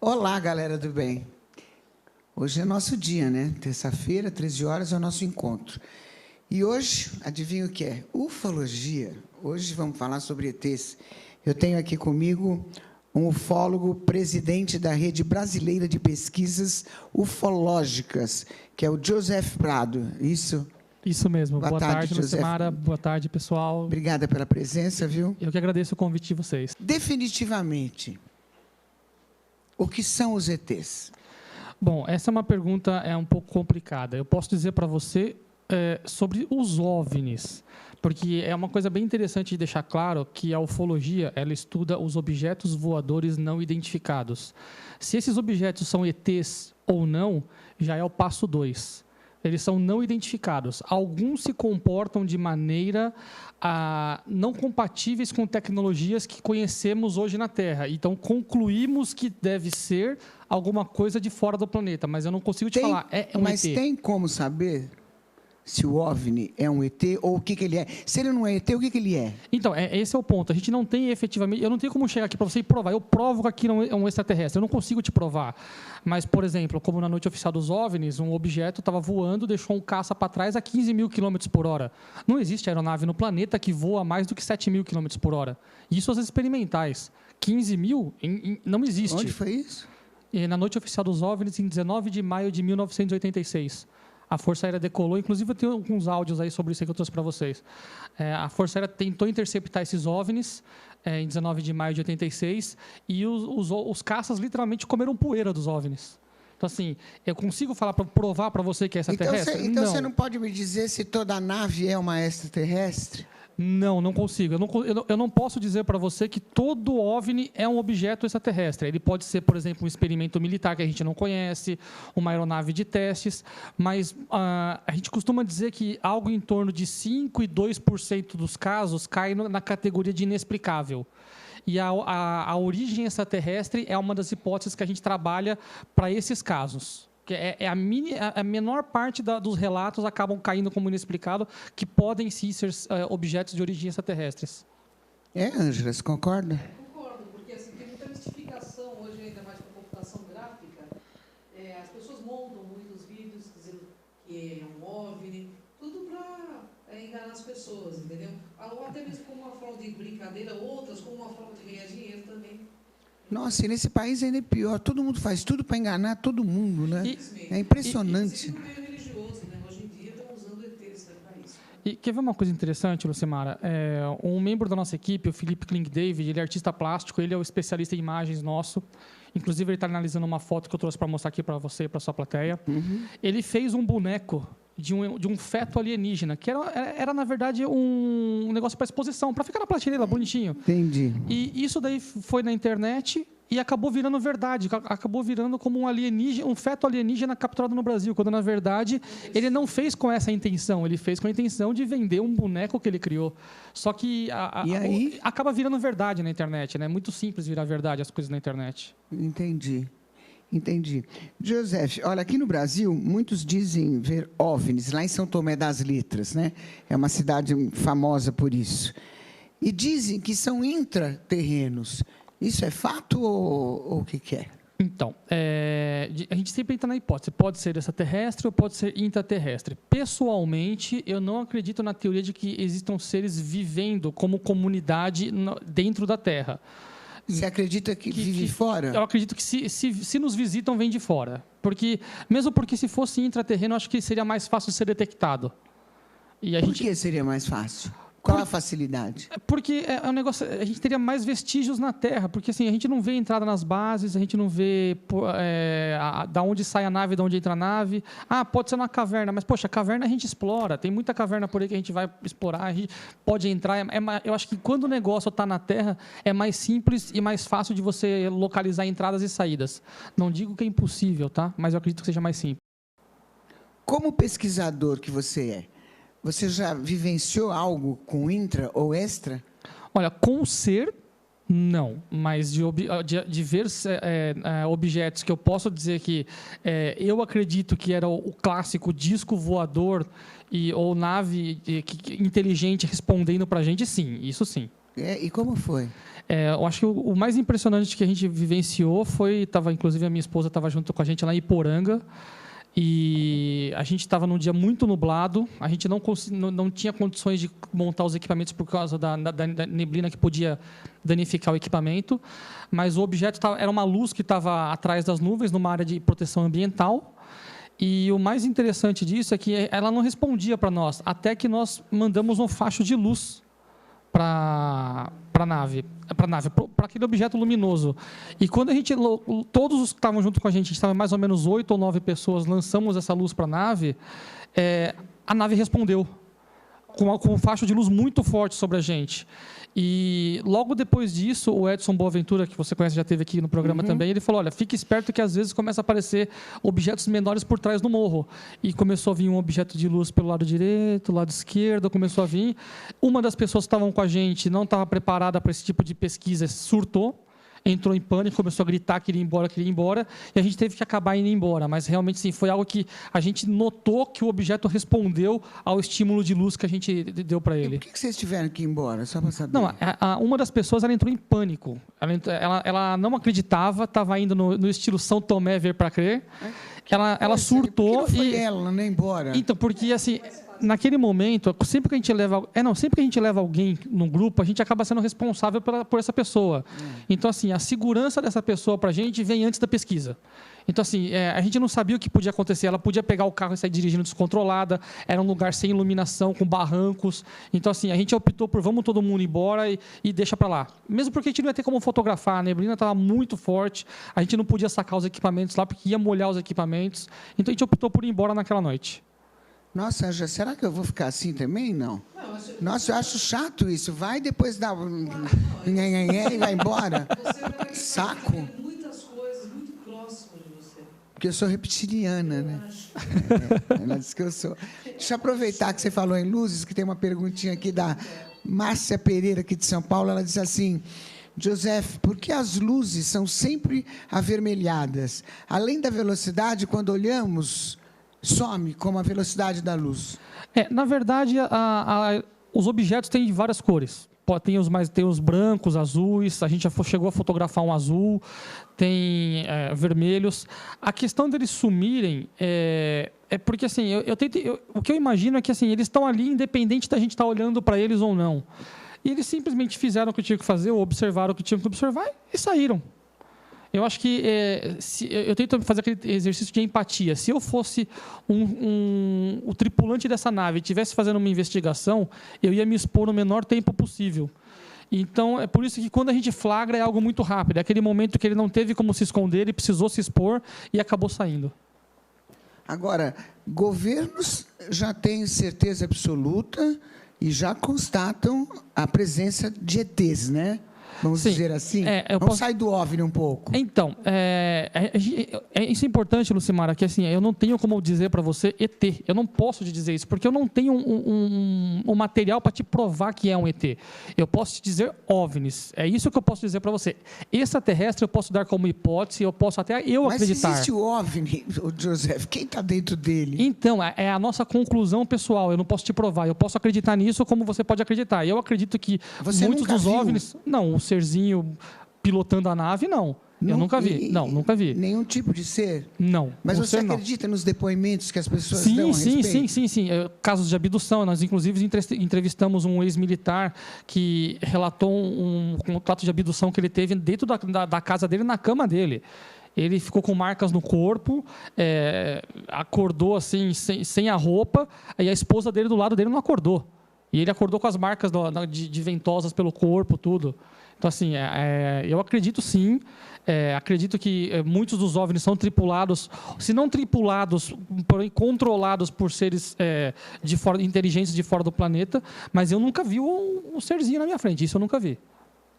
Olá, galera do bem. Hoje é nosso dia, né? Terça-feira, 13 horas, é o nosso encontro. E hoje, adivinha o que é? Ufologia. Hoje vamos falar sobre ETs. Eu tenho aqui comigo um ufólogo, presidente da Rede Brasileira de Pesquisas Ufológicas, que é o Joseph Prado. Isso? Isso mesmo. Boa tarde, Joseph. Lucimara. Boa tarde, pessoal. Obrigada pela presença, viu? Eu que agradeço o convite de vocês. Definitivamente, o que são os ETs? Bom, essa é uma pergunta um pouco complicada. Eu posso dizer para você sobre os OVNIs, porque é uma coisa bem interessante de deixar claro que a ufologia ela estuda os objetos voadores não identificados. Se esses objetos são ETs ou não, já é o passo 2. Eles são não identificados. Alguns se comportam de maneira não compatíveis com tecnologias que conhecemos hoje na Terra. Então, concluímos que deve ser alguma coisa de fora do planeta, mas eu não consigo te falar. É um mas ET. Tem como saber se o OVNI é um ET ou o que ele é? Se ele não é ET, o que ele é? Então, esse é o ponto. A gente não tem efetivamente... Eu não tenho como chegar aqui para você e provar. Eu provo que aquilo é um extraterrestre. Eu não consigo te provar. Mas, por exemplo, como na noite oficial dos OVNIs, um objeto estava voando, deixou um caça para trás a 15 mil quilômetros por hora. Não existe aeronave no planeta que voa a mais do que 7 mil quilômetros por hora. Isso as experimentais. 15 mil não existe. Onde foi isso? Na noite oficial dos OVNIs, em 19 de maio de 1986. A Força Aérea decolou, inclusive eu tenho alguns áudios aí sobre isso que eu trouxe para vocês. A Força Aérea tentou interceptar esses OVNIs em 19 de maio de 86 e os caças literalmente comeram poeira dos OVNIs. Então, assim, eu consigo provar para você que é extraterrestre? Então você não pode me dizer se toda nave é uma extraterrestre? Não consigo. Eu não posso dizer para você que todo OVNI é um objeto extraterrestre. Ele pode ser, por exemplo, um experimento militar que a gente não conhece, uma aeronave de testes, mas a gente costuma dizer que algo em torno de 5% e 2% dos casos cai na categoria de inexplicável. E a origem extraterrestre é uma das hipóteses que a gente trabalha para esses casos. A menor parte dos relatos acabam caindo como inexplicado, que podem sim ser objetos de origem extraterrestres. Ângela, você concorda? Concordo, porque assim, tem muita mistificação hoje, ainda mais com a computação gráfica. As pessoas montam muitos vídeos dizendo que é um OVNI, tudo para enganar as pessoas, entendeu? Ou até mesmo como uma forma de brincadeira, outras como uma forma de ganhar dinheiro também. Nossa, e nesse país ainda é pior. Todo mundo faz tudo para enganar todo mundo, né? É impressionante. E no meio religioso, né? Hoje em dia estão usando ETs para isso. E quer ver uma coisa interessante, Lucimara? Um membro da nossa equipe, o Felipe Kling David, ele é artista plástico, ele é o especialista em imagens nosso. Inclusive, ele está analisando uma foto que eu trouxe para mostrar aqui para você e para a sua plateia. Uhum. Ele fez um boneco de um feto alienígena, que era na verdade, um negócio para exposição, para ficar na prateleira, bonitinho. Entendi. E isso daí foi na internet e acabou virando verdade, acabou virando como um feto alienígena capturado no Brasil, quando, na verdade, ele não fez com essa intenção, ele fez com a intenção de vender um boneco que ele criou. Só que acaba virando verdade na internet, né? É muito simples virar verdade as coisas na internet. Entendi. Joseph, olha, aqui no Brasil, muitos dizem ver OVNIs, lá em São Tomé das Letras, né? É uma cidade famosa por isso. E dizem que são intraterrenos. Isso é fato ou o que é? Então, a gente sempre entra na hipótese, pode ser extraterrestre ou pode ser intraterrestre. Pessoalmente, eu não acredito na teoria de que existam seres vivendo como comunidade dentro da Terra. Você acredita que vive fora? Eu acredito que se nos visitam, vem de fora. Mesmo porque se fosse intraterreno, eu acho que seria mais fácil de ser detectado. Por que seria mais fácil? Qual a facilidade? Porque é um negócio, a gente teria mais vestígios na Terra, porque assim, a gente não vê entrada nas bases, a gente não vê da onde sai a nave, da onde entra a nave. Pode ser uma caverna, mas, poxa, a caverna a gente explora, tem muita caverna por aí que a gente vai explorar, a gente pode entrar. Eu acho que quando o negócio está na Terra, é mais simples e mais fácil de você localizar entradas e saídas. Não digo que é impossível, tá? Mas eu acredito que seja mais simples. Como pesquisador que você é, você já vivenciou algo com intra ou extra? Olha, com ser, não. Mas de ver objetos que eu posso dizer que eu acredito que era o clássico disco voador ou nave inteligente respondendo para a gente, sim. Isso sim. E como foi? Eu acho que o mais impressionante que a gente vivenciou foi, inclusive a minha esposa estava junto com a gente lá em Iporanga, e a gente estava num dia muito nublado, a gente não tinha condições de montar os equipamentos por causa da neblina que podia danificar o equipamento, mas o objeto era uma luz que estava atrás das nuvens, numa área de proteção ambiental, e o mais interessante disso é que ela não respondia para nós, até que nós mandamos um facho de luz para aquele objeto luminoso. E quando todos os que estavam junto com a gente estavam mais ou menos 8 ou 9 pessoas, lançamos essa luz para a nave respondeu com um facho de luz muito forte sobre a gente. E logo depois disso, o Edson Boaventura, que você conhece, já esteve aqui no programa também, ele falou, olha, fique esperto que às vezes começa a aparecer objetos menores por trás do morro. E começou a vir um objeto de luz pelo lado direito, lado esquerdo, começou a vir. Uma das pessoas que estavam com a gente não estava preparada para esse tipo de pesquisa, surtou, entrou em pânico, começou a gritar, queria ir embora, e a gente teve que acabar indo embora. Mas realmente sim, foi algo que a gente notou que o objeto respondeu ao estímulo de luz que a gente deu para ele. E por que vocês tiveram que ir embora? Só para saber. Não, uma das pessoas ela entrou em pânico. Ela não acreditava, estava indo no estilo São Tomé ver para crer. Ela surtou. Por que não foi ela nem embora? Então, porque assim, naquele momento, sempre que a gente leva alguém num grupo, a gente acaba sendo responsável por essa pessoa. Então, assim, a segurança dessa pessoa para a gente vem antes da pesquisa. Então, assim, a gente não sabia o que podia acontecer. Ela podia pegar o carro e sair dirigindo descontrolada. Era um lugar sem iluminação, com barrancos. Então, assim, a gente optou por vamos todo mundo embora e deixa para lá. Mesmo porque a gente não ia ter como fotografar. A neblina estava muito forte. A gente não podia sacar os equipamentos lá, porque ia molhar os equipamentos. Então, a gente optou por ir embora naquela noite. Nossa, Ângela, será que eu vou ficar assim também? Não. Nossa, eu acho chato isso. Vai depois dá e vai embora. Saco. Muitas coisas muito próximas de você. Porque eu sou reptiliana, né? Ela disse que eu sou. Deixa eu aproveitar que você falou em luzes, que tem uma perguntinha aqui da Márcia Pereira, aqui de São Paulo. Ela diz assim, Joseph, por que as luzes são sempre avermelhadas? Além da velocidade, quando olhamos, some como a velocidade da luz. Na verdade, os objetos têm várias cores. Tem os brancos, azuis, a gente já chegou a fotografar um azul, tem vermelhos. A questão deles sumirem é porque, assim, o que eu imagino é que assim, eles estão ali independente da gente estar olhando para eles ou não. E eles simplesmente fizeram o que tinham que fazer, ou observaram o que tinham que observar e saíram. Eu acho que eu tento fazer aquele exercício de empatia. Se eu fosse o tripulante dessa nave e estivesse fazendo uma investigação, eu ia me expor no menor tempo possível. Então, é por isso que quando a gente flagra é algo muito rápido. É aquele momento que ele não teve como se esconder, ele precisou se expor e acabou saindo. Agora, governos já têm certeza absoluta e já constatam a presença de ETs, né? Vamos dizer assim? Vamos sair do OVNI um pouco. Então, isso é importante, Lucimara, que assim, eu não tenho como dizer para você ET. Eu não posso te dizer isso, porque eu não tenho um material para te provar que é um ET. Eu posso te dizer OVNIs. É isso que eu posso dizer para você. Extraterrestre eu posso dar como hipótese, eu posso até acreditar. Mas se existe o OVNI, Joseph, quem está dentro dele? Então, é a nossa conclusão pessoal. Eu não posso te provar. Eu posso acreditar nisso como você pode acreditar. Eu acredito que muitos dos OVNIs... Não, serzinho pilotando a nave, não. Eu nunca vi. Não, nunca vi. Nenhum tipo de ser? Não. Mas você acredita nos depoimentos que as pessoas dão a respeito? Sim. Casos de abdução. Nós, inclusive, entrevistamos um ex-militar que relatou um contato de abdução que ele teve dentro da casa dele, na cama dele. Ele ficou com marcas no corpo, acordou assim, sem a roupa, e a esposa dele do lado dele não acordou. E ele acordou com as marcas de ventosas pelo corpo, tudo. Então, assim, eu acredito sim, acredito que muitos dos OVNIs são tripulados, se não tripulados, porém controlados por seres inteligentes de fora do planeta, mas eu nunca vi um serzinho na minha frente, isso eu nunca vi.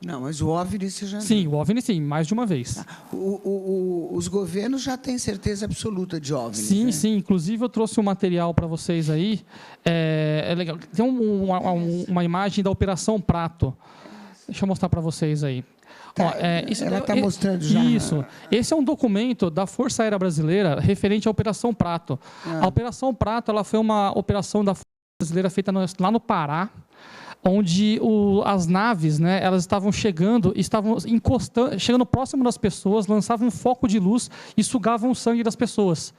Não, mas o OVNI você já viu? Sim, o OVNI sim, mais de uma vez. Os governos já têm certeza absoluta de OVNI. Sim, né? Sim. Inclusive, eu trouxe um material para vocês aí. É legal. Tem uma imagem da Operação Prato. Deixa eu mostrar para vocês aí. Tá, ela está mostrando já. Isso. Esse é um documento da Força Aérea Brasileira referente à Operação Prato. A Operação Prato ela foi uma operação da Força Brasileira feita lá no Pará, onde as naves, né, elas estavam chegando, estavam encostando, chegando próximo das pessoas, lançavam um foco de luz e sugavam o sangue das pessoas.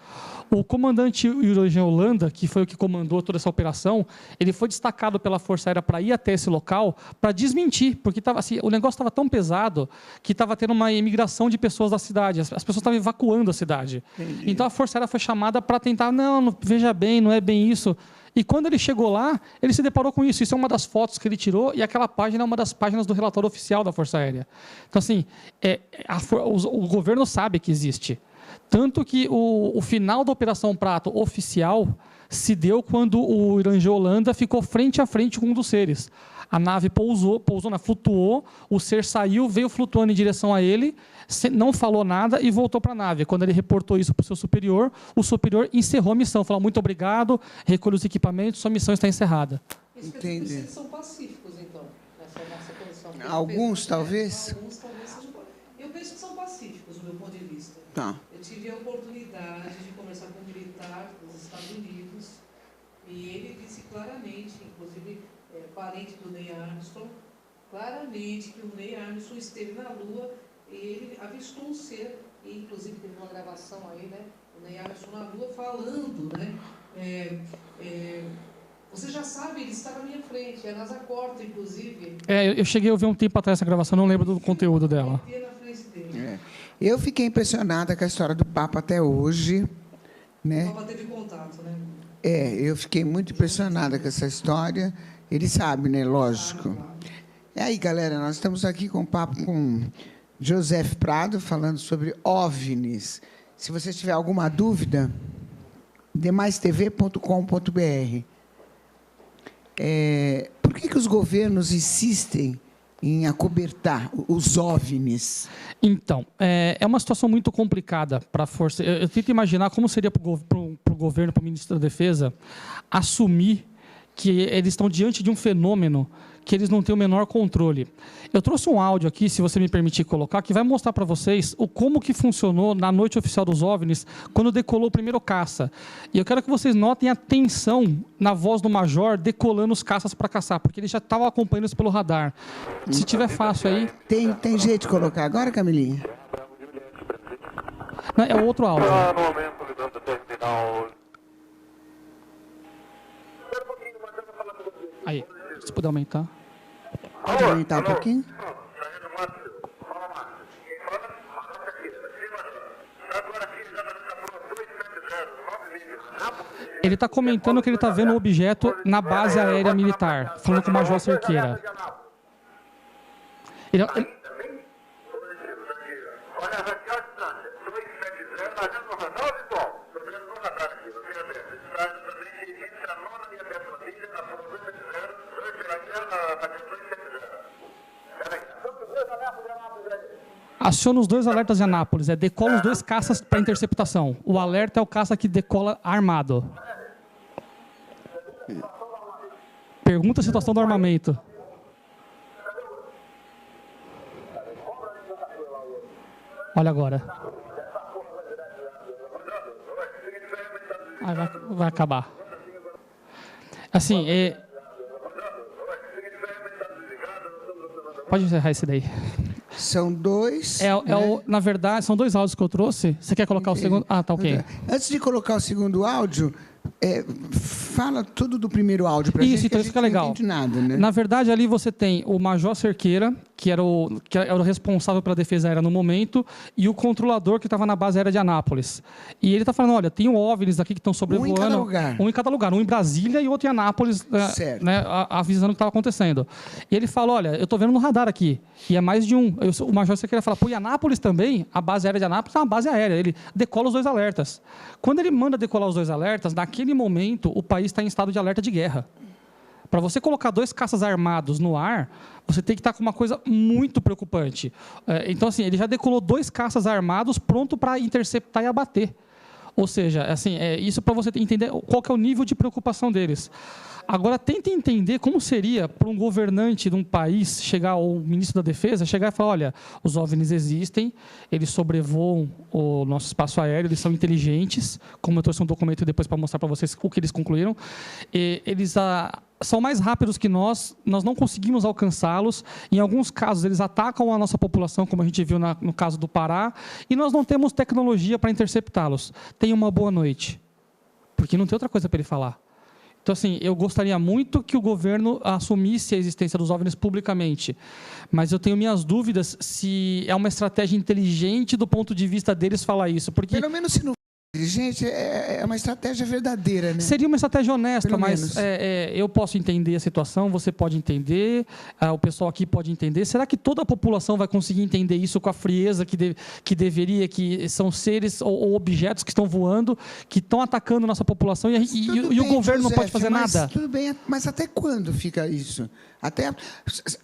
O comandante Urigen Holanda, que foi o que comandou toda essa operação, ele foi destacado pela Força Aérea para ir até esse local para desmentir, porque assim, o negócio estava tão pesado que estava tendo uma imigração de pessoas da cidade, as pessoas estavam evacuando a cidade. Entendi. Então a Força Aérea foi chamada para tentar, não, veja bem, não é bem isso. E quando ele chegou lá, ele se deparou com isso. Isso é uma das fotos que ele tirou, e aquela página é uma das páginas do relatório oficial da Força Aérea. Então, assim, o governo sabe que existe. Tanto que o final da Operação Prato oficial se deu quando o Urigen Holanda ficou frente a frente com um dos seres. A nave flutuou, o ser saiu, veio flutuando em direção a ele, não falou nada e voltou para a nave. Quando ele reportou isso para o seu superior, o superior encerrou a missão, falou: muito obrigado, recolhe os equipamentos, sua missão está encerrada. Entendi. Eles são pacíficos, então, nessa condição. Alguns, talvez? Alguns talvez sejam. Eu penso que são pacíficos, do meu ponto de vista. Tá. Eu tive a oportunidade de conversar com um militar dos Estados Unidos e ele disse claramente, inclusive parente do Neil Armstrong, claramente que o Neil Armstrong esteve na Lua e ele avistou um ser, e inclusive teve uma gravação aí, né? O Neil Armstrong na Lua falando, né? Você já sabe, ele está na minha frente, a NASA corta, inclusive. Eu cheguei a ouvir um tempo atrás essa gravação, não lembro do conteúdo dela. Na frente dele. Eu fiquei impressionada com a história do Papa até hoje, né? O Papa teve contato, né? Eu fiquei muito impressionada com essa história. Ele sabe, né? Lógico. E aí, galera, nós estamos aqui com um papo com Joseph Prado, falando sobre OVNIs. Se você tiver alguma dúvida, demaistv.com.br. Por que os governos insistem em acobertar os OVNIs? Então, é uma situação muito complicada para a força. Eu tento imaginar como seria para o governo, para o ministro da Defesa, assumir que eles estão diante de um fenômeno que eles não têm o menor controle. Eu trouxe um áudio aqui, se você me permitir colocar, que vai mostrar para vocês como que funcionou na noite oficial dos OVNIs, quando decolou o primeiro caça. E eu quero que vocês notem a tensão na voz do major decolando os caças para caçar, porque ele já estava acompanhando isso pelo radar. Se tiver fácil aí... Tem jeito de colocar agora, Camilinha? Não, é o outro áudio. Aí, se puder aumentar. Pode aumentar um pouquinho? Ele está comentando que ele está vendo um objeto na base aérea militar, falando com o Major Cerqueira. Aciona os 2 alertas de Anápolis, decola os 2 caças para interceptação. O alerta é o caça que decola armado. Pergunta a situação do armamento. Olha agora. Vai acabar. Assim, pode encerrar esse daí. São 2. Na verdade, são 2 áudios que eu trouxe. Você quer colocar o segundo? Ah, tá ok. Antes de colocar o segundo áudio, fala tudo do primeiro áudio para isso, então isso fica legal. Não entende nada, né? Na verdade, ali você tem o Major Cerqueira, que era o responsável pela defesa aérea no momento, e o controlador que estava na base aérea de Anápolis. E ele está falando, olha, tem OVNIs aqui que estão sobrevoando. Um em cada lugar. Um em cada lugar. Um em Brasília e outro em Anápolis, né, avisando o que estava acontecendo. E ele fala, olha, eu estou vendo no radar aqui, e é mais de um. O Major Cerqueira fala, pô, e Anápolis também, a base aérea de Anápolis é uma base aérea. Ele decola os 2 alertas. Quando ele manda decolar os 2 alertas, naquele momento, o país está em estado de alerta de guerra. Para você colocar 2 caças armados no ar, você tem que estar com uma coisa muito preocupante. Então, assim, ele já decolou 2 caças armados pronto para interceptar e abater. Ou seja, assim, isso para você entender qual que é o nível de preocupação deles. Agora, tente entender como seria para um governante de um país chegar, ou o ministro da Defesa, chegar e falar, olha, os OVNIs existem, eles sobrevoam o nosso espaço aéreo, eles são inteligentes, como eu trouxe um documento depois para mostrar para vocês o que eles concluíram, e eles são mais rápidos que nós não conseguimos alcançá-los. Em alguns casos, eles atacam a nossa população, como a gente viu no caso do Pará, e nós não temos tecnologia para interceptá-los. Tenha uma boa noite, porque não tem outra coisa para ele falar. Então, assim, eu gostaria muito que o governo assumisse a existência dos OVNIs publicamente, mas eu tenho minhas dúvidas se é uma estratégia inteligente do ponto de vista deles falar isso, porque... Pelo menos se não for inteligente, é uma estratégia verdadeira, né? Seria uma estratégia honesta, Pelo mas menos. eu posso entender a situação, você pode entender, o pessoal aqui pode entender. Será que toda a população vai conseguir entender isso com a frieza que deveria, que são seres ou objetos que estão voando, que estão atacando nossa população e o governo não pode fazer nada? Tudo bem, mas até quando fica isso? Até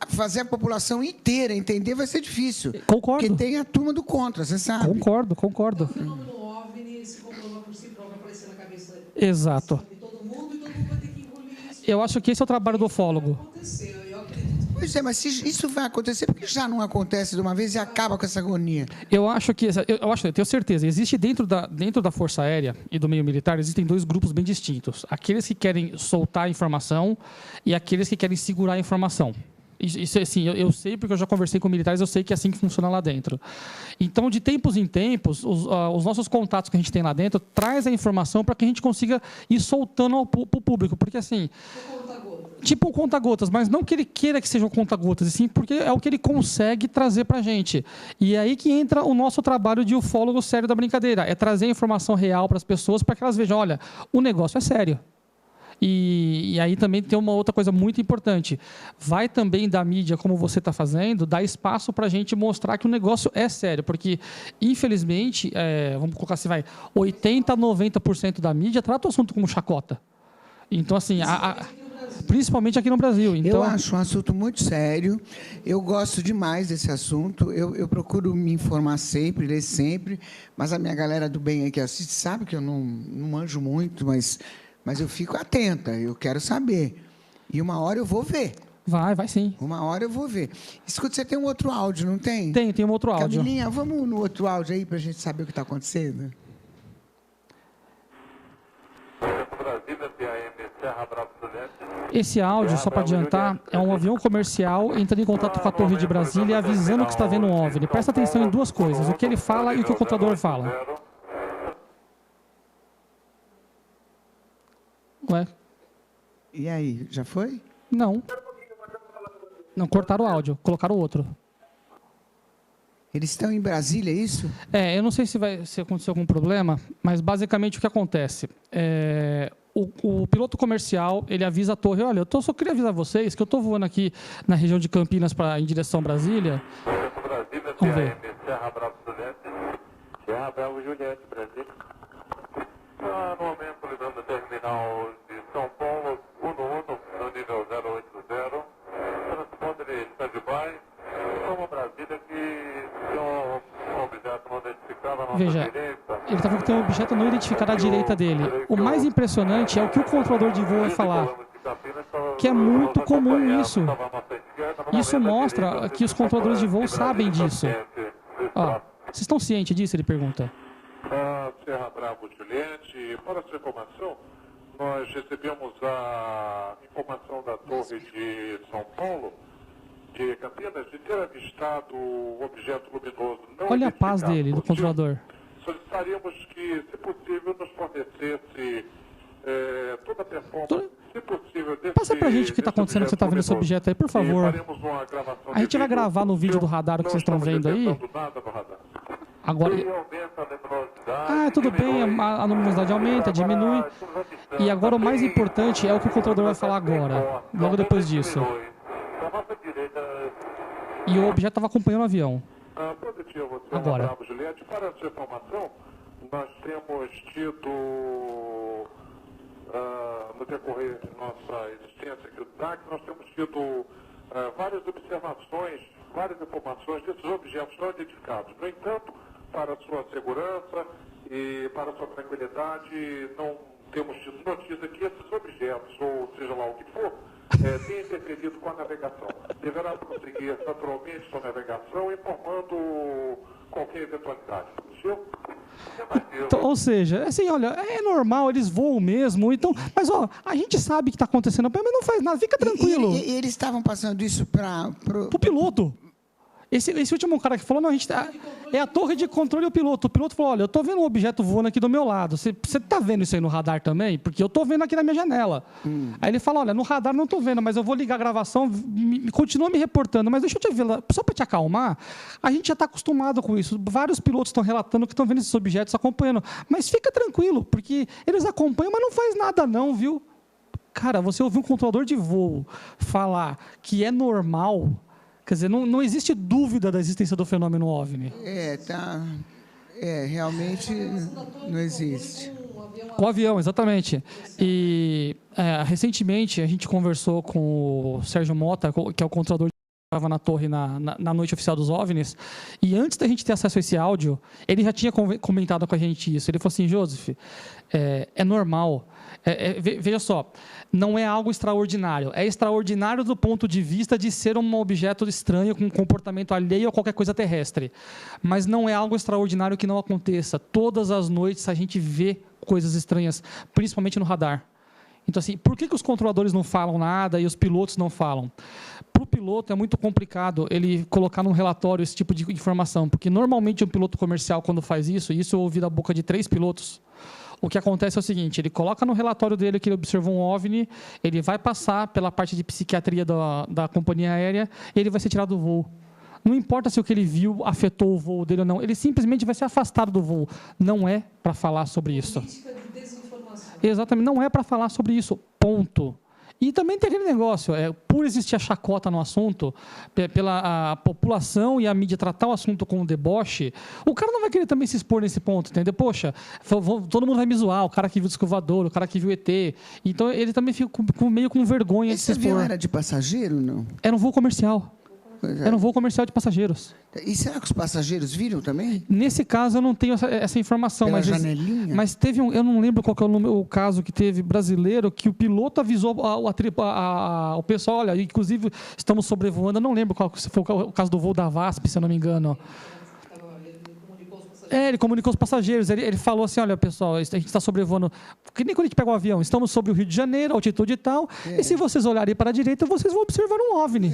fazer a população inteira entender vai ser difícil. Concordo. Porque tem a turma do contra, você sabe. Concordo. O fenômeno OVNI se comprova por si próprio, aparecer na cabeça Exato. de todo mundo, e todo mundo vai ter que engolir isso. Eu acho que esse é o trabalho do ufólogo. Aconteceu, eu acredito. Pois é, mas se isso vai acontecer, por que já não acontece de uma vez e acaba com essa agonia? Eu tenho certeza, existe dentro da Força Aérea e do meio militar, existem dois grupos bem distintos. Aqueles que querem soltar a informação e aqueles que querem segurar a informação. Isso assim, eu sei porque eu já conversei com militares, eu sei que é assim que funciona lá dentro. Então, de tempos em tempos, os nossos contatos que a gente tem lá dentro traz a informação para que a gente consiga ir soltando para o público. Porque assim, tipo um conta-gotas, mas não que ele queira que seja um conta-gotas, e sim porque é o que ele consegue trazer para a gente. E é aí que entra o nosso trabalho de ufólogo sério da brincadeira, é trazer a informação real para as pessoas para que elas vejam, olha, o negócio é sério. E aí também tem uma outra coisa muito importante. Vai também da mídia, como você está fazendo, dar espaço para a gente mostrar que o negócio é sério. Porque, infelizmente, vamos colocar assim, 80% a 90% da mídia trata o assunto como chacota. Então, assim, principalmente aqui no Brasil. Então, eu acho um assunto muito sério. Eu gosto demais desse assunto. Eu procuro me informar sempre, ler sempre. Mas a minha galera do bem aí que assiste sabe que eu não manjo muito, mas eu fico atenta, eu quero saber. E uma hora eu vou ver. Vai sim. Uma hora eu vou ver. Escuta, você tem um outro áudio, não tem? Tem um outro áudio. Camilinha, vamos no outro áudio aí para a gente saber o que está acontecendo? Esse áudio, só para adiantar, é um avião comercial entrando em contato com a Torre de Brasília e avisando que está vendo um OVNI. Presta atenção em duas coisas, o que ele fala e o que o contador fala. Ué? E aí, já foi? Não. Não, cortaram o áudio, colocaram outro. Eles estão em Brasília, é isso? Eu não sei se aconteceu algum problema, mas basicamente o que acontece? O piloto comercial, ele avisa a torre, olha, só queria avisar vocês que eu estou voando aqui na região de Campinas em direção a Brasília. Vamos ver. Serra Bravo Juliette, Brasília. No momento, lidando o terminal de São Paulo, 11, no nível 080. Transponder stand-by. Como Brasília, que tem um objeto não identificado à nossa Veja, direita. ele está falando que tem um objeto não identificado à direita dele. O mais impressionante é o que o controlador de voo vai falar, que é muito comum isso. Isso mostra que os controladores de voo sabem disso. Vocês estão cientes disso? Ele pergunta. Serra Bravo Juliette, para sua informação, nós recebemos a informação da Torre de São Paulo, de Campinas, de ter avistado um objeto luminoso não Olha a paz identificado. dele, do controlador. Solicitaríamos que, se possível, nos fornecesse toda a performance, se possível, Passa pra gente o que está acontecendo, que você está vendo esse objeto aí, por favor. A gente vai gravar no vídeo do radar o que vocês estão vendo aí. Agora, tudo bem, a luminosidade aumenta, diminui. E agora o mais importante é o que o controlador vai falar agora, logo depois disso. E o objeto estava acompanhando o avião. Agora. Para a sua informação, nós temos tido, no decorrer de nossa existência aqui do DAC, nós temos tido várias observações, várias informações desses objetos não identificados. No entanto, para a sua segurança e para a sua tranquilidade, não temos tido notícia que esses objetos, ou seja lá o que for, tenham interferido com a navegação. Deverá prosseguir naturalmente sua navegação, informando qualquer eventualidade. Então, ou seja, assim, olha, é normal, eles voam mesmo. Então, mas ó, a gente sabe que está acontecendo, mas não faz nada, fica tranquilo. E eles estavam passando isso para O piloto. Esse último cara que falou, não, a gente é a torre de controle e o piloto. O piloto falou, olha, eu estou vendo um objeto voando aqui do meu lado. Você está vendo isso aí no radar também? Porque eu estou vendo aqui na minha janela. Aí ele fala, olha, no radar não estou vendo, mas eu vou ligar a gravação, continua me reportando. Mas deixa eu te ver, só para te acalmar, a gente já está acostumado com isso. Vários pilotos estão relatando que estão vendo esses objetos acompanhando. Mas fica tranquilo, porque eles acompanham, mas não faz nada não, viu? Cara, você ouviu um controlador de voo falar que é normal... Quer dizer, não existe dúvida da existência do fenômeno OVNI. Realmente não existe. Com o avião, exatamente. E recentemente a gente conversou com o Sérgio Mota, que é o controlador que estava na torre na noite oficial dos OVNIs, e antes da gente ter acesso a esse áudio, ele já tinha comentado com a gente isso. Ele falou assim, Joseph, é normal. Veja só, não é algo extraordinário. É extraordinário do ponto de vista de ser um objeto estranho com um comportamento alheio a qualquer coisa terrestre. Mas não é algo extraordinário que não aconteça. Todas as noites a gente vê coisas estranhas, principalmente no radar. Então, assim, por que os controladores não falam nada e os pilotos não falam? Para o piloto é muito complicado ele colocar num relatório esse tipo de informação, porque normalmente um piloto comercial, quando faz isso eu ouvi da boca de 3 pilotos, o que acontece é o seguinte, ele coloca no relatório dele que ele observou um OVNI, ele vai passar pela parte de psiquiatria da companhia aérea e ele vai ser tirado do voo. Não importa se o que ele viu afetou o voo dele ou não, ele simplesmente vai ser afastado do voo. Não é para falar sobre isso. Política de desinformação. Exatamente, não é para falar sobre isso, ponto. E também tem aquele negócio, por existir a chacota no assunto, pela a população e a mídia tratar o assunto com um deboche, o cara não vai querer também se expor nesse ponto, entendeu? Poxa, todo mundo vai me zoar, o cara que viu o disco voador, o cara que viu o ET. Então ele também fica meio com vergonha de se expor. Esse avião era de passageiro, não? Era um voo comercial. Era um voo comercial de passageiros. E será que os passageiros viram também? Nesse caso, eu não tenho essa informação. Pela janelinha? Mas teve eu não lembro qual que é o caso que teve brasileiro, que o piloto avisou o pessoal, olha, inclusive estamos sobrevoando, eu não lembro qual foi o caso do voo da VASP, se eu não me engano. Ele comunicou os passageiros, ele falou assim, olha pessoal, a gente está sobrevoando, que nem quando a gente pega um avião, estamos sobre o Rio de Janeiro, altitude e tal, e se vocês olharem para a direita, vocês vão observar um OVNI.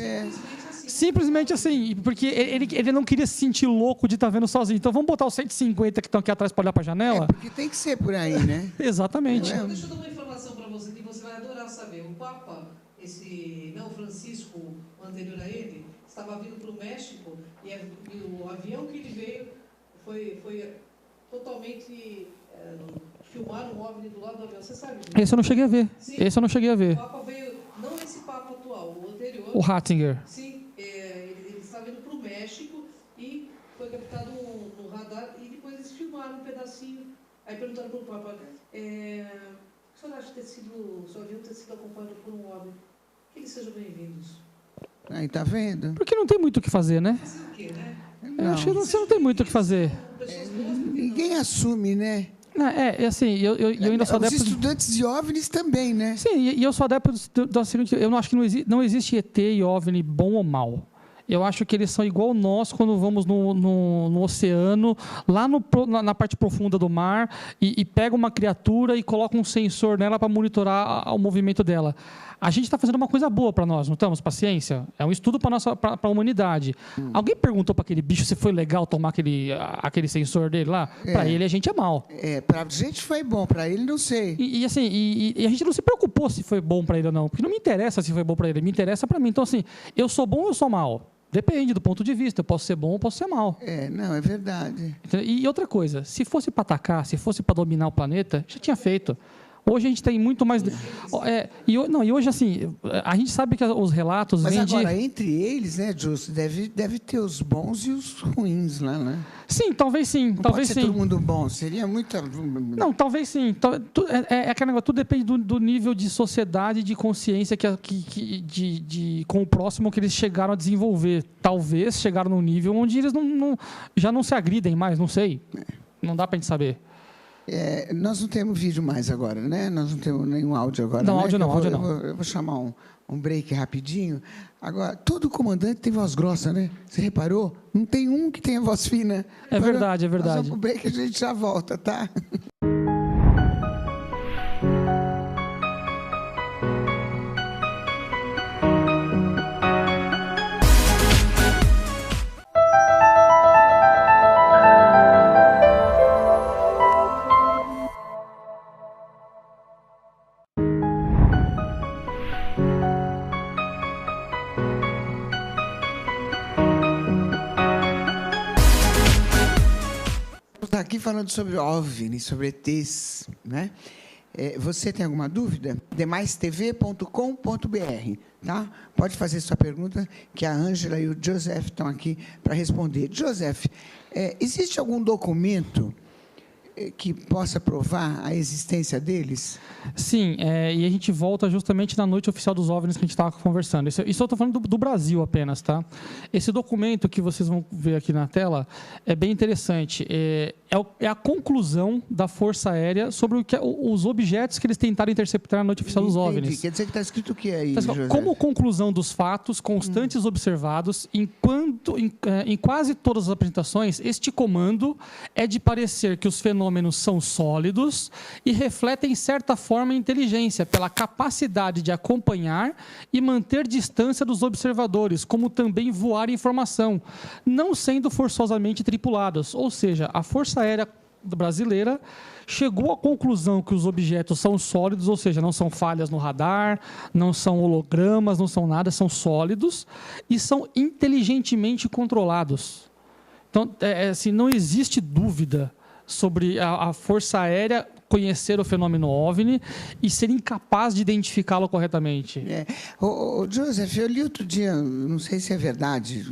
Simplesmente assim, porque ele não queria se sentir louco de estar vendo sozinho. Então vamos botar os 150 que estão aqui atrás para olhar para a janela? Porque tem que ser por aí, né? Exatamente. Deixa eu dar uma informação para você que você vai adorar saber. O Papa, Francisco, o anterior a ele, estava vindo para o México e o avião que ele veio foi totalmente... filmaram um OVNI do lado do avião. Você sabe disso? Esse eu não cheguei a ver. Sim. Esse eu não cheguei a ver. O Papa veio, não esse Papa atual, o anterior. O Ratzinger. Sim. Ele estava indo para o México e foi captado no radar e depois eles filmaram um pedacinho. Aí perguntaram para o Papa, o que o senhor acha de o seu avião ter sido acompanhado por um OVNI? Que eles sejam bem-vindos. Aí, tá vendo? Porque não tem muito o que fazer, né? Fazer o quê, né? Eu acho que você não tem muito o que fazer. Ninguém assume, né? Assim, eu ainda sou Os adepto... estudantes de OVNIs também, né? Sim, e eu sou adepto do seguinte, eu não acho que não existe ET e OVNI bom ou mal. Eu acho que eles são igual nós quando vamos no oceano, lá na parte profunda do mar, e pega uma criatura e coloca um sensor nela para monitorar o movimento dela. A gente está fazendo uma coisa boa para nós, não estamos? Paciência. É um estudo para a humanidade. Alguém perguntou para aquele bicho se foi legal tomar aquele sensor dele lá? Para ele, a gente é mal. Para a gente foi bom, para ele não sei. E a gente não se preocupou se foi bom para ele ou não, porque não me interessa se foi bom para ele, me interessa para mim. Então, assim, eu sou bom ou eu sou mal? Depende do ponto de vista. Eu posso ser bom ou posso ser mal. Não, é verdade. E outra coisa, se fosse para atacar, se fosse para dominar o planeta, já tinha feito. Hoje a gente tem muito mais... E hoje, assim, a gente sabe que os relatos Mas vêm agora, entre eles, né, Justo, deve ter os bons e os ruins lá, né? Sim, talvez sim. Não talvez pode ser sim. todo mundo bom, seria muita... Não, talvez sim. Aquele negócio, tudo depende do nível de sociedade, de consciência com o próximo que eles chegaram a desenvolver. Talvez chegaram num nível onde eles já não se agridem mais, não sei. Não dá para a gente saber. Nós não temos vídeo mais agora, né? Nós não temos nenhum áudio agora. Não, né? áudio não, áudio não. Eu vou chamar um break rapidinho. Agora, todo comandante tem voz grossa, né? Você reparou? Não tem um que tenha voz fina. É verdade, é Nós verdade. vamos pro break e a gente já volta, tá? Está aqui falando sobre OVNI, sobre ETs, né? Você tem alguma dúvida? demaistv.com.br, tá? Pode fazer sua pergunta, que a Ângela e o Joseph estão aqui para responder. Joseph, existe algum documento que possa provar a existência deles? Sim, e a gente volta justamente na noite oficial dos OVNIs que a gente estava conversando. Isso eu estou falando do Brasil apenas, tá? Esse documento que vocês vão ver aqui na tela é bem interessante. É a conclusão da Força Aérea sobre os objetos que eles tentaram interceptar na noite oficial dos OVNIs. Quer dizer que está escrito o que aí, José? Como conclusão dos fatos constantes observados, em quase todas as apresentações, este comando é de parecer que os fenômenos são sólidos e refletem certa forma a inteligência pela capacidade de acompanhar e manter distância dos observadores, como também voar informação, não sendo forçosamente tripulados. Ou seja, a Força Aérea brasileira chegou à conclusão que os objetos são sólidos, ou seja, não são falhas no radar, não são hologramas, não são nada, são sólidos e são inteligentemente controlados. Então, assim, não existe dúvida sobre a Força Aérea conhecer o fenômeno OVNI e ser incapaz de identificá-lo corretamente. Joseph, eu li outro dia, não sei se é verdade,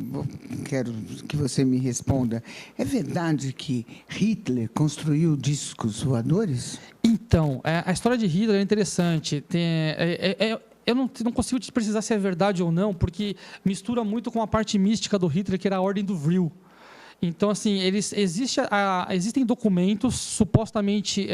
quero que você me responda. É verdade que Hitler construiu discos voadores? Então, a história de Hitler é interessante. Eu não consigo te precisar se é verdade ou não, porque mistura muito com a parte mística do Hitler, que era a Ordem do Vril. Então, assim, existem documentos supostamente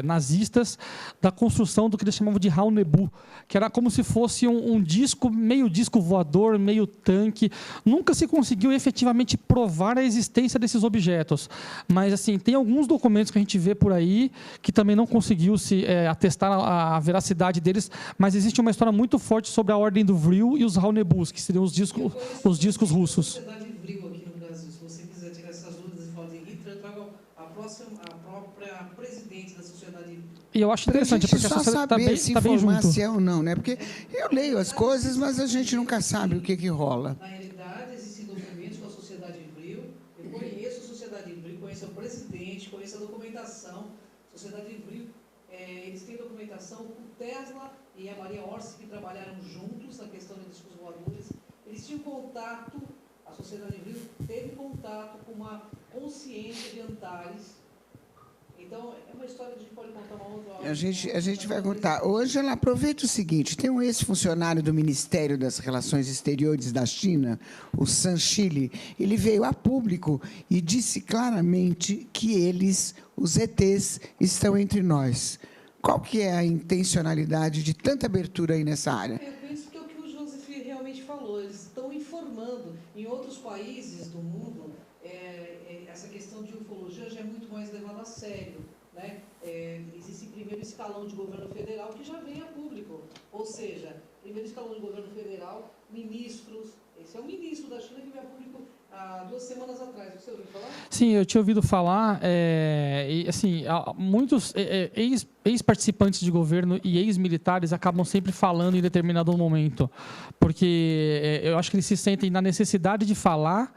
nazistas da construção do que eles chamavam de Raunebu, que era como se fosse um disco, meio disco voador, meio tanque. Nunca se conseguiu efetivamente provar a existência desses objetos. Mas, assim, tem alguns documentos que a gente vê por aí que também não conseguiu se atestar a veracidade deles, mas existe uma história muito forte sobre a Ordem do Vril e os Raunebus, que seriam os discos russos. A própria presidente da sociedade. E eu acho interessante, porque a sociedade está bem junto. Se é ou não, né? Porque eu leio as coisas, mas a gente nunca sabe o que rola. Na realidade, existem documentos com a Sociedade Vril. Eu conheço a Sociedade Vril, conheço o presidente, conheço a documentação. Sociedade Vril, eles têm documentação com Tesla e a Maria Orsi, que trabalharam juntos na questão de discos voadores. Eles tinham contato, a Sociedade Vril teve contato com uma consciência de Antares. Então, é uma história que a gente pode contar uma outra. A gente vai contar. Hoje, ela aproveita o seguinte: tem um ex-funcionário do Ministério das Relações Exteriores da China, o Sanchili. Ele veio a público e disse claramente que os ETs, estão entre nós. Qual que é a intencionalidade de tanta abertura aí nessa área? Eu penso que é o que o Joseph realmente falou. Eles estão informando. Em outros países do mundo, essa questão de ufologia já é muito mais levada a sério, né? Existe primeiro escalão de governo federal que já vem a público, ou seja, primeiro escalão de governo federal, ministros. Esse é o ministro da China que veio a público há 2 semanas atrás. Você ouviu falar? Sim, eu tinha ouvido falar. E, assim, muitos ex-participantes de governo e ex-militares acabam sempre falando em determinado momento, porque eu acho que eles se sentem na necessidade de falar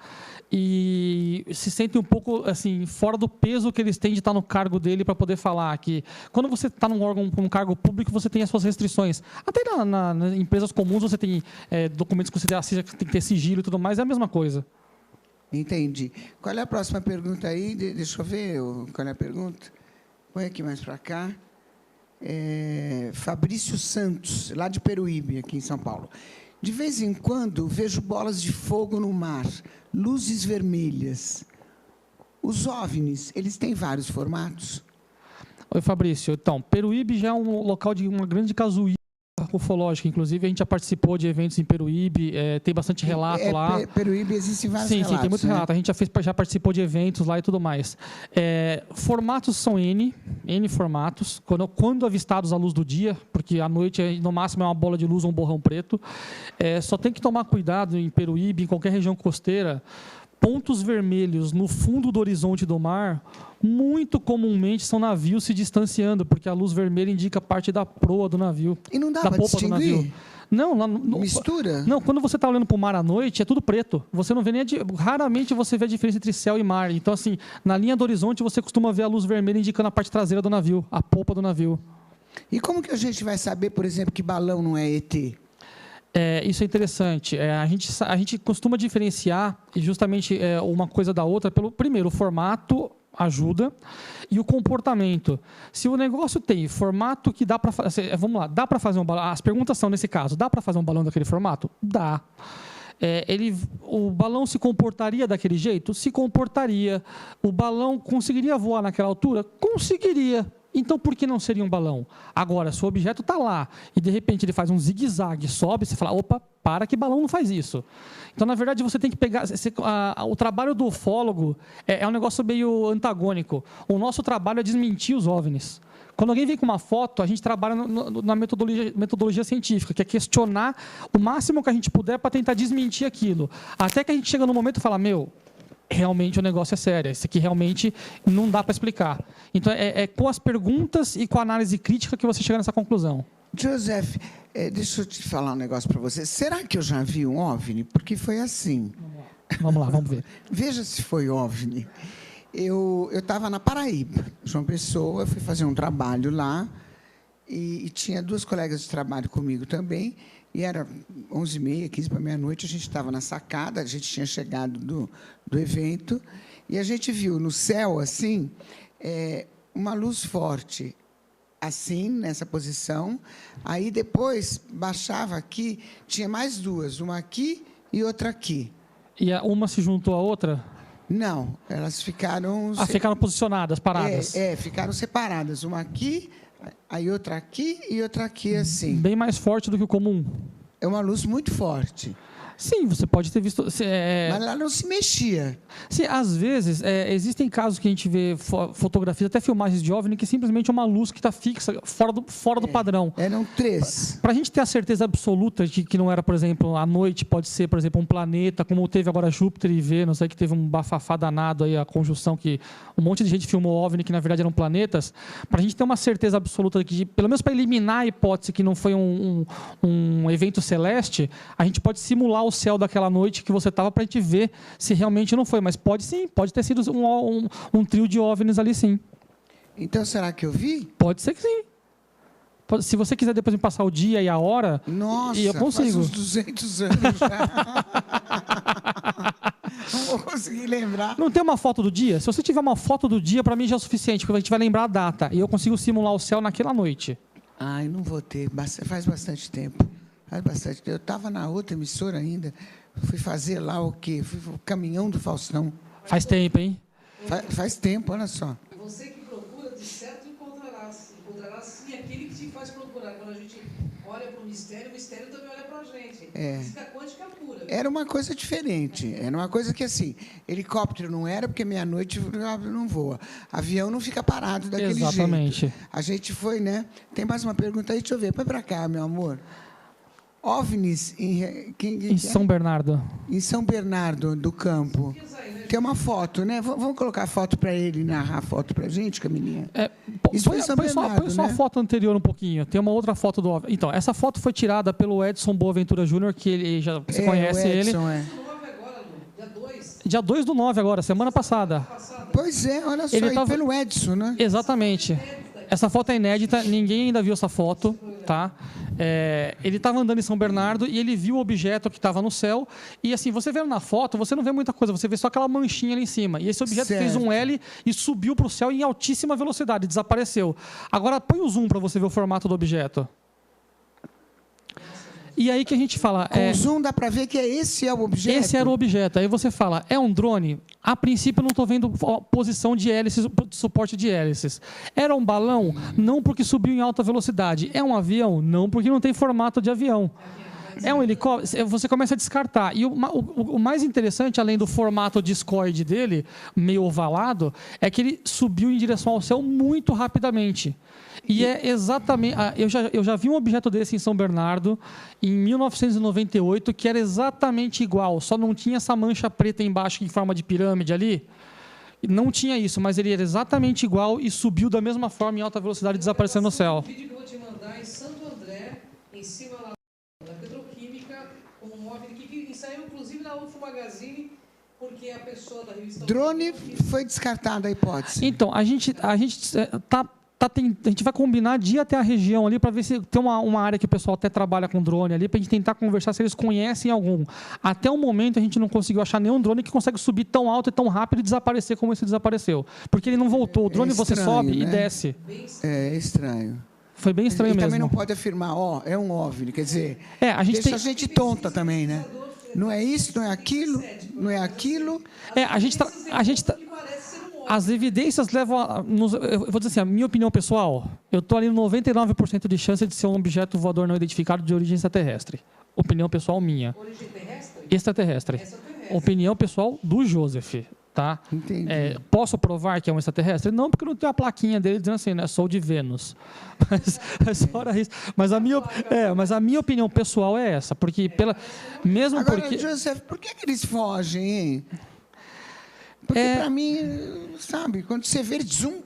e se sentem um pouco assim fora do peso que eles têm de estar no cargo dele para poder falar. Que quando você está num órgão, num cargo público, você tem as suas restrições. Até nas empresas comuns você tem documentos que você tem que ter sigilo e tudo mais, é a mesma coisa. Entendi. Qual é a próxima pergunta aí? Deixa eu ver qual é a pergunta. Põe aqui mais para cá. Fabrício Santos, lá de Peruíbe, aqui em São Paulo. De vez em quando, vejo bolas de fogo no mar, luzes vermelhas. Os OVNIs, eles têm vários formatos? Oi, Fabrício. Então, Peruíbe já é um local de uma grande casuística ufológica. Inclusive, a gente já participou de eventos em Peruíbe, tem bastante relato lá. Peruíbe existem vários sim, relatos. Sim, tem muito relato. A gente já participou de eventos lá e tudo mais. Formatos são N formatos, quando avistados à luz do dia, porque à noite, no máximo, é uma bola de luz ou um borrão preto. Só tem que tomar cuidado em Peruíbe, em qualquer região costeira. Pontos vermelhos no fundo do horizonte do mar, muito comumente são navios se distanciando, porque a luz vermelha indica parte da proa do navio. E não dá da para popa do navio. distinguir? Não, Mistura? Não, quando você está olhando para o mar à noite, é tudo preto. Você não vê raramente você vê a diferença entre céu e mar. Então, assim, na linha do horizonte, você costuma ver a luz vermelha indicando a parte traseira do navio, a popa do navio. E como que a gente vai saber, por exemplo, que balão não é ET? Isso é interessante. A gente costuma diferenciar e justamente uma coisa da outra pelo, primeiro, o formato ajuda e o comportamento. Se o negócio tem formato que dá para fazer... Vamos lá, dá para fazer um balão? As perguntas são, nesse caso, dá para fazer um balão daquele formato? Dá. O balão se comportaria daquele jeito? Se comportaria. O balão conseguiria voar naquela altura? Conseguiria. Então, por que não seria um balão? Agora, se o objeto está lá e, de repente, ele faz um zigue-zague, sobe, você fala, opa, para que balão não faz isso. Então, na verdade, você tem que pegar... o trabalho do ufólogo é um negócio meio antagônico. O nosso trabalho é desmentir os OVNIs. Quando alguém vem com uma foto, a gente trabalha na metodologia científica, que é questionar o máximo que a gente puder para tentar desmentir aquilo. Até que a gente chega no momento e fala, realmente o negócio é sério, isso aqui realmente não dá para explicar. Então, é com as perguntas e com a análise crítica que você chega nessa conclusão. Joseph, deixa eu te falar um negócio para você. Será que eu já vi um OVNI? Porque foi assim. Vamos lá, vamos ver. Veja se foi OVNI. Eu estava na Paraíba, João Pessoa, fui fazer um trabalho lá e tinha 2 colegas de trabalho comigo também. E era 11h30, 15 para meia-noite, a gente estava na sacada, a gente tinha chegado do evento, e a gente viu no céu, assim, uma luz forte, assim, nessa posição. Aí, depois, baixava aqui, tinha mais 2, uma aqui e outra aqui. E uma se juntou à outra? Não, elas ficaram... Ficaram posicionadas, paradas. Ficaram separadas, uma aqui... Aí outra aqui e outra aqui, assim. Bem mais forte do que o comum. É uma luz muito forte. Sim, você pode ter visto... Mas ela não se mexia. Sim, às vezes, existem casos que a gente vê fotografias, até filmagens de OVNI, que simplesmente é uma luz que está fixa, fora do padrão. Eram 3. Para a gente ter a certeza absoluta de que não era, por exemplo, à noite, pode ser, por exemplo, um planeta, como teve agora Júpiter e Vênus, que teve um bafafá danado, aí, a conjunção que um monte de gente filmou OVNI, que na verdade eram planetas. Para a gente ter uma certeza absoluta de que, pelo menos para eliminar a hipótese que não foi um evento celeste, a gente pode simular o céu daquela noite que você estava para a gente ver se realmente não foi. Mas pode sim, pode ter sido um trio de OVNIs ali, sim. Então, será que eu vi? Pode ser que sim. Se você quiser depois me passar o dia e a hora, nossa, e eu consigo. faz uns 200 anos já. Não vou conseguir lembrar. Não tem uma foto do dia? Se você tiver uma foto do dia, para mim já é o suficiente, porque a gente vai lembrar a data. E eu consigo simular o céu naquela noite. Ai, não vou ter. Faz bastante tempo. Eu estava na outra emissora ainda. Fui fazer lá o quê? O caminhão do Faustão. Faz tempo, hein? Faz tempo, olha só. Você que procura, de certo encontrará. Encontrará sim aquele que te faz procurar. Quando a gente olha para o mistério também olha para a gente. Física quântica pura. Era uma coisa diferente. Era uma coisa que, assim, helicóptero não era, porque meia-noite não voa. Avião não fica parado daquele jeito. Exatamente. A gente foi, né? Tem mais uma pergunta aí? Deixa eu ver. Põe para cá, meu amor. OVNIs em São Bernardo. Em São Bernardo do Campo. Tem uma foto, né? Vamos colocar a foto para ele narrar a foto para a gente, Camilinha? Isso foi em São Bernardo, põe só a foto anterior um pouquinho. Tem uma outra foto do OVNI. Então, essa foto foi tirada pelo Edson Boaventura Júnior, que você conhece ele. Dia 2/9 agora, semana passada. Pois é, olha só, aí pelo Edson, né? Exatamente. Essa foto é inédita, ninguém ainda viu essa foto, tá? Ele estava andando em São Bernardo e ele viu o objeto que estava no céu. E assim, você vendo na foto, você não vê muita coisa, você vê só aquela manchinha ali em cima. E esse objeto fez um L e subiu para o céu em altíssima velocidade, desapareceu. Agora, põe o zoom para você ver o formato do objeto. E aí que a gente fala... Com zoom dá para ver que esse é o objeto? Esse era o objeto. Aí você fala, é um drone? A princípio, eu não estou vendo posição de hélices, suporte de hélices. Era um balão? Não, porque subiu em alta velocidade. É um avião? Não, porque não tem formato de avião. É um helicóptero? Você começa a descartar. E o mais interessante, além do formato discoide dele, meio ovalado, é que ele subiu em direção ao céu muito rapidamente. E é exatamente... Eu já vi um objeto desse em São Bernardo, em 1998, que era exatamente igual, só não tinha essa mancha preta embaixo em forma de pirâmide ali. Não tinha isso, mas ele era exatamente igual e subiu da mesma forma em alta velocidade, desaparecendo no céu. Um vídeo que eu vou te mandar em Santo André, em cima lá da Petroquímica, com um OVNI que saiu inclusive na UFO Magazine, porque a pessoa da revista... Drone foi descartada a hipótese. Então, a gente vai combinar de ir até a região ali para ver se tem uma área que o pessoal até trabalha com drone ali, para a gente tentar conversar se eles conhecem algum. Até o momento, a gente não conseguiu achar nenhum drone que consegue subir tão alto e tão rápido e desaparecer como esse desapareceu. Porque ele não voltou. O drone estranho, você sobe, né, e né? desce. É estranho. Foi bem estranho E mesmo. também não pode afirmar, é um OVNI. Quer dizer, a gente deixa a gente tonta também, né? Não é isso, não é aquilo, não é aquilo. As evidências levam eu vou dizer assim, a minha opinião pessoal, eu estou ali no 99% de chance de ser um objeto voador não identificado de origem extraterrestre. Opinião pessoal minha. Origem terrestre? Extraterrestre. Opinião pessoal do Joseph. Tá? Entendi. Posso provar que é um extraterrestre? Não, porque não tem a plaquinha dele dizendo assim, né? Sou de Vênus. Mas fora isso. Mas a minha opinião pessoal é essa, porque mesmo Agora, porque Joseph, por que eles fogem, hein? Porque para mim, sabe, quando você vê eles zoom.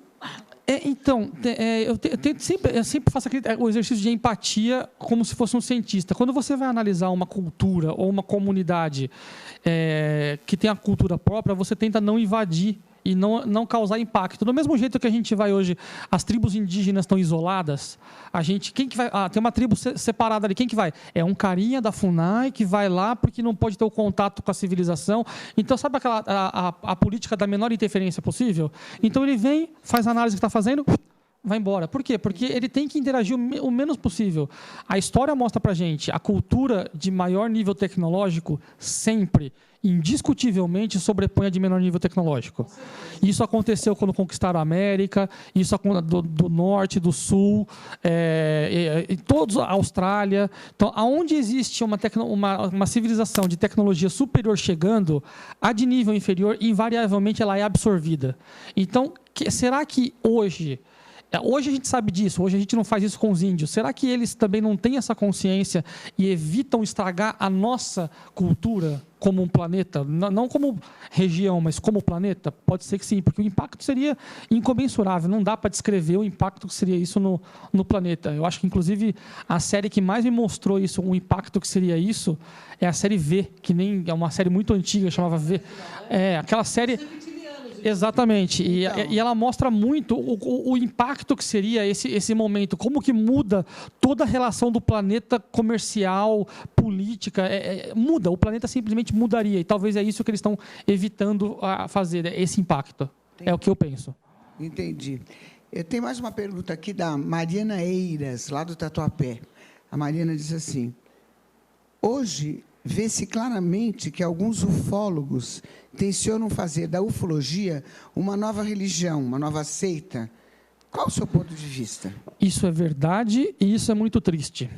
Eu sempre faço o exercício de empatia como se fosse um cientista. Quando você vai analisar uma cultura ou uma comunidade que tem a cultura própria, você tenta não invadir e não causar impacto. Do mesmo jeito que a gente vai hoje, as tribos indígenas estão isoladas, quem que vai? Tem uma tribo separada ali, quem que vai? É um carinha da FUNAI que vai lá porque não pode ter o contato com a civilização. Então, sabe a política da menor interferência possível? Então, ele vem, faz a análise que está fazendo, vai embora. Por quê? Porque ele tem que interagir o menos possível. A história mostra para a gente, a cultura de maior nível tecnológico sempre, indiscutivelmente, sobrepõe a de menor nível tecnológico. Isso aconteceu quando conquistaram a América, isso do norte, do sul, todos a Austrália. Então, aonde existe uma civilização de tecnologia superior chegando, a de nível inferior, invariavelmente ela é absorvida. Então, será que hoje a gente sabe disso, hoje a gente não faz isso com os índios. Será que eles também não têm essa consciência e evitam estragar a nossa cultura como um planeta? Não como região, mas como planeta? Pode ser que sim, porque o impacto seria incomensurável. Não dá para descrever o impacto que seria isso no planeta. Eu acho que, inclusive, a série que mais me mostrou isso, o impacto que seria isso, é a série V, que nem é uma série muito antiga, chamava V. Aquela série... Exatamente, e ela mostra muito o impacto que seria esse momento, como que muda toda a relação do planeta comercial, política, muda, o planeta simplesmente mudaria, e talvez é isso que eles estão evitando fazer, esse impacto. Entendi. É o que eu penso. Entendi. Eu tenho mais uma pergunta aqui da Mariana Eiras, lá do Tatuapé. A Mariana diz assim, hoje vê-se claramente que alguns ufólogos tencionam fazer da ufologia uma nova religião, uma nova seita. Qual o seu ponto de vista? Isso é verdade e isso é muito triste.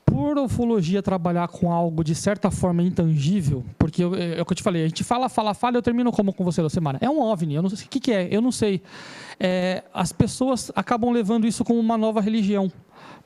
Por a ufologia trabalhar com algo de certa forma intangível, porque é o que eu te falei, a gente fala, eu termino como com você, Lucimara. É um OVNI, eu não sei o que é, eu não sei. As pessoas acabam levando isso como uma nova religião.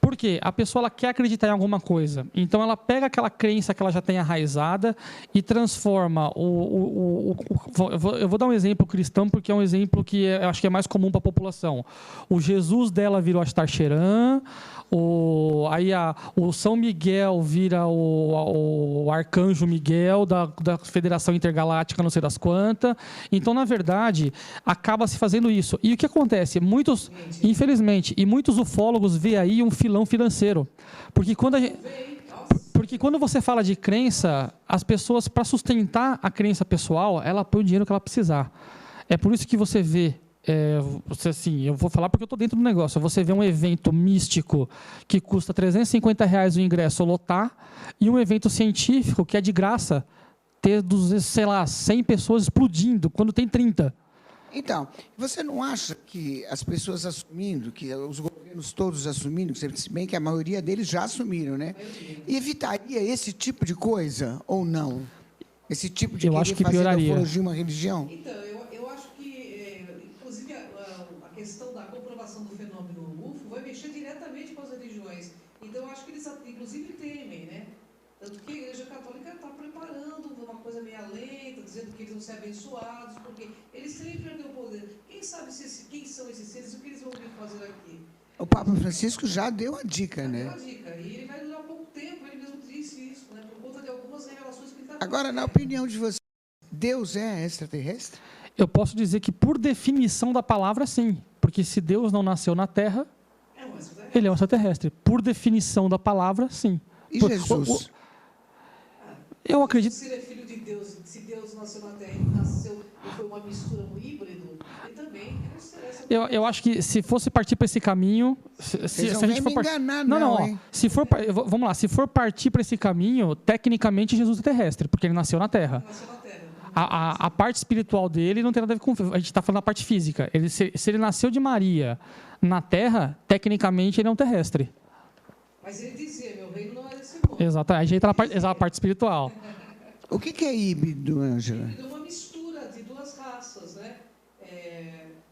Por quê? A pessoa ela quer acreditar em alguma coisa. Então, ela pega aquela crença que ela já tem arraizada e transforma eu vou dar um exemplo cristão, porque é um exemplo que eu acho que é mais comum para a população. O Jesus dela virou Astarcheran, o São Miguel vira o Arcanjo Miguel da Federação Intergaláctica, não sei das quantas. Então, na verdade, acaba se fazendo isso. E o que acontece? Infelizmente, muitos ufólogos veem aí um filão financeiro. Porque quando você fala de crença, as pessoas, para sustentar a crença pessoal, ela põe o dinheiro que ela precisar. É por isso que você vê assim, eu vou falar porque eu estou dentro do negócio. Você vê um evento místico que custa R$350 o ingresso lotar e um evento científico que é de graça ter, sei lá, 100 pessoas explodindo quando tem 30. Então, você não acha que as pessoas assumindo, que os governos todos assumindo, se bem que a maioria deles já assumiram, né? Evitaria esse tipo de coisa ou não? Esse tipo de Eu acho que fazer da pioraria. ufologia uma religião? Então, eu acho que, inclusive, a questão da comprovação do fenômeno UFO vai mexer diretamente com as religiões. Então, eu acho que eles, inclusive, temem, né? Tanto que a Igreja Católica está preparando uma coisa meio lenta, dizendo que eles vão ser abençoados, porque eles têm que perder o poder. Quem sabe quem são esses seres e o que eles vão vir fazer aqui? O Papa Francisco já deu a dica, né? Deu a dica. E ele vai durar pouco tempo, ele mesmo disse isso, né? Por conta de algumas revelações que ele está. Agora, na opinião de você, Deus é extraterrestre? Eu posso dizer que, por definição da palavra, sim. Porque se Deus não nasceu na Terra, ele é um extraterrestre. Por definição da palavra, sim. E Jesus? Eu acredito. Se ele é filho de Deus, se Deus nasceu na Terra, ele nasceu e foi uma mistura, um híbrido, ele também Eu acho que se fosse partir para esse caminho, se a gente for enganar, não, hein? se for, vamos lá, se for partir para esse caminho, tecnicamente Jesus é terrestre, porque ele nasceu na Terra. A parte espiritual dele não tem nada a ver com. A gente está falando da parte física. Se ele nasceu de Maria na Terra, tecnicamente ele é um terrestre. Mas ele dizia: meu reino não é desse mundo. Exato. A gente entra na parte espiritual. O que é híbrido, Ângela? Híbrido é uma mistura de duas raças, né?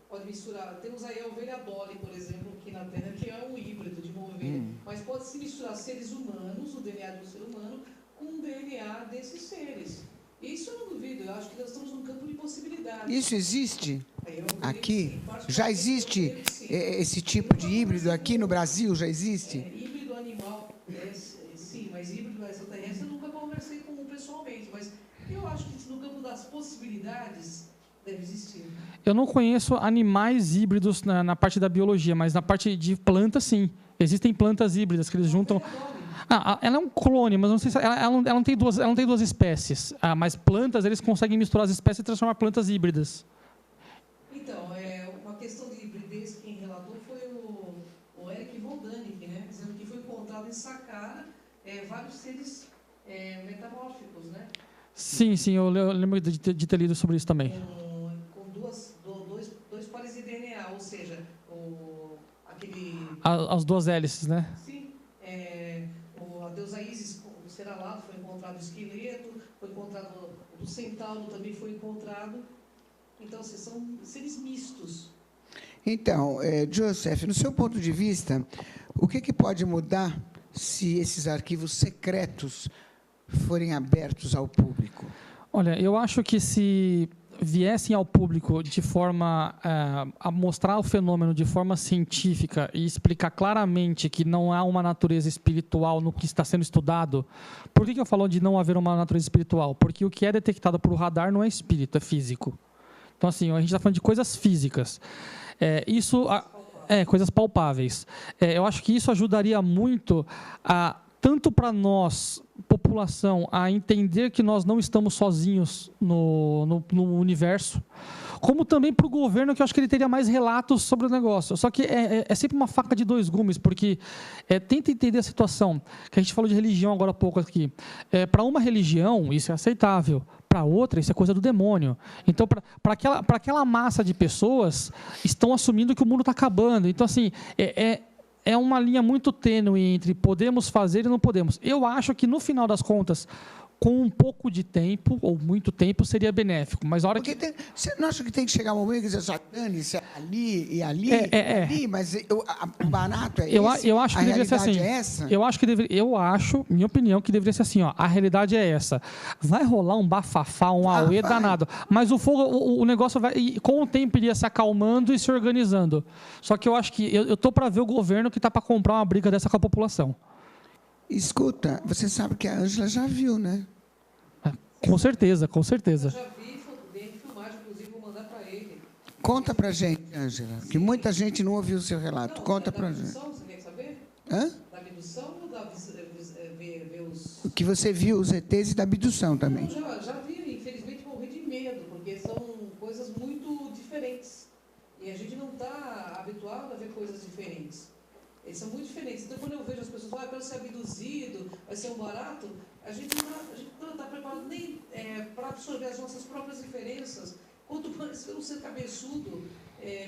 Pode misturar. Temos aí a ovelha Dolly, por exemplo, aqui na Terra, que é um híbrido de uma ovelha. Mas pode se misturar seres humanos, o DNA de um ser humano, com o DNA desses seres. Isso eu não duvido. Eu acho que nós estamos num campo de possibilidades. Isso existe aqui? Já existe esse tipo de híbrido aqui no Brasil? Já existe? Híbrido animal, sim, mas híbrido extraterrestre eu nunca conversei com um pessoalmente, mas eu acho que no campo das possibilidades deve existir. Eu não conheço animais híbridos na parte da biologia, mas na parte de plantas, sim. Existem plantas híbridas que eles juntam. Ela é um clone, mas não sei se ela não tem duas espécies. Mas plantas, eles conseguem misturar as espécies e transformar plantas híbridas. Então, uma questão de hibridez que quem relatou foi o Eric von Däniken, né? Dizendo que foi encontrado em Saqqara vários seres metamórficos, né? Sim, eu lembro de ter lido sobre isso também. Com dois pares de DNA, ou seja, as duas hélices, né? Sim. A deusa Ísis, o ser alado, foi encontrado o esqueleto, foi encontrado o centauro, também foi encontrado. Então, são seres mistos. Então, Joseph, no seu ponto de vista, o que pode mudar se esses arquivos secretos forem abertos ao público? Olha, eu acho que se viessem ao público de forma a mostrar o fenômeno de forma científica e explicar claramente que não há uma natureza espiritual no que está sendo estudado. Por que eu falo de não haver uma natureza espiritual? Porque o que é detectado por radar não é espírito, é físico. Então, assim, a gente está falando de coisas físicas. Coisas palpáveis. Eu acho que isso ajudaria muito tanto para nós, população, a entender que nós não estamos sozinhos no universo, como também para o governo, que eu acho que ele teria mais relatos sobre o negócio. Só que é sempre uma faca de dois gumes, porque tenta entender a situação, que a gente falou de religião agora há pouco aqui. Para uma religião, isso é aceitável. Para outra, isso é coisa do demônio. Então, para aquela massa de pessoas, estão assumindo que o mundo está acabando. Então, assim, é uma linha muito tênue entre podemos fazer e não podemos. Eu acho que, no final das contas, com um pouco de tempo, ou muito tempo, seria benéfico. Mas a hora você não acha que tem que chegar um momento que dizer, dane-se ali e ali, mas o barato é esse? Eu acho que deveria ser assim. É essa? Eu acho, minha opinião, que deveria ser assim, ó, a realidade é essa. Vai rolar um bafafá, um auê danado, mas o fogo, o negócio vai, e com o tempo iria se acalmando e se organizando. Só que eu acho que eu tô para ver o governo que está para comprar uma briga dessa com a população. Escuta, você sabe que a Ângela já viu, né? Com certeza, com certeza. Eu já vi filmagem, inclusive vou mandar para ele. Conta pra gente, Ângela, que muita gente não ouviu o seu relato. Conta pra gente. Você quer saber? Hã? Da abdução ou ver os... O que você viu, os ETs e da abdução também. Já vi, infelizmente morri de medo, porque são coisas muito diferentes. E está habituado a ver coisas diferentes. Eles são muito diferentes. Então, quando eu vejo as pessoas falarem, eu quero ser abduzido, vai ser um barato, a gente não está preparado nem para absorver as nossas próprias diferenças. Quanto mais pelo ser cabeçudo,